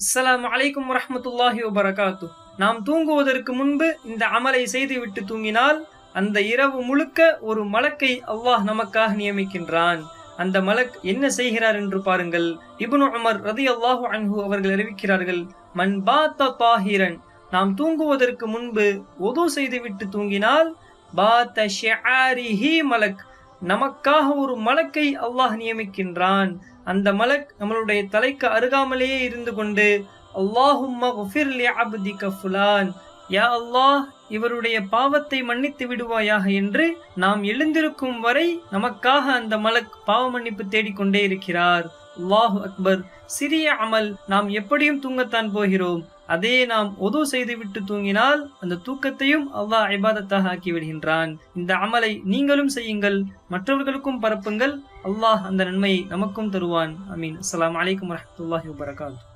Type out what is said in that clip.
அஸ்ஸலாமு அலைக்கும் வரஹ்மத்துல்லாஹி வபரகாத்து. நாம் தூங்குவதற்கு முன்பு இந்த அமலை செய்துவிட்டு தூங்கினால் அந்த இரவு முழுக்க ஒரு மலக்கை அல்லாஹ் நமக்காக நியமிக்கின்றான். அந்த மலக் என்ன செய்கிறார் என்று பாருங்கள். இப்னு உமர் ரலியல்லாஹு அன்ஹு அவர்கள் அறிவிக்கிறார்கள், மன் பாத்த தாஹிரன், நாம் தூங்குவதற்கு முன்பு வுது செய்துவிட்டு தூங்கினால் பாத்த ஷிஆரிஹி மலக், நமக்காக ஒரு மலக்கை அல்லாஹ் நியமிக்கின்றான். அந்த மலக் நம்மளுடைய தலைக்கு அருகாமலேயே இருந்து கொண்டு அல்லாஹும்ம குஃபிர் லி அப்திக ஃபுலான், யா அல்லாஹ் இவருடைய பாவத்தை மன்னித்து விடுவாயாக என்று நாம் எழுந்திருக்கும் வரை நமக்காக அந்த மலக் பாவ மன்னிப்பு தேடிக்கொண்டே இருக்கிறார். அல்லாஹு அக்பர். சிறிய அமல், நாம் எப்படியும் தூங்கத்தான் போகிறோம். அதே நாம் ஒது செய்துவிட்டு தூங்கினால் அந்த தூக்கத்தையும் அல்லாஹ் இபாதத்தாக ஆக்கி விடுகின்றான். இந்த அமலை நீங்களும் செய்யுங்கள், மற்றவர்களுக்கும் பரப்புங்கள். அல்லாஹ் அந்த நன்மையை நமக்கும் தருவான். அமீன். அஸ்ஸலாமு அலைக்கும் வரஹ்மத்துல்லாஹி வபரகாத்துஹு.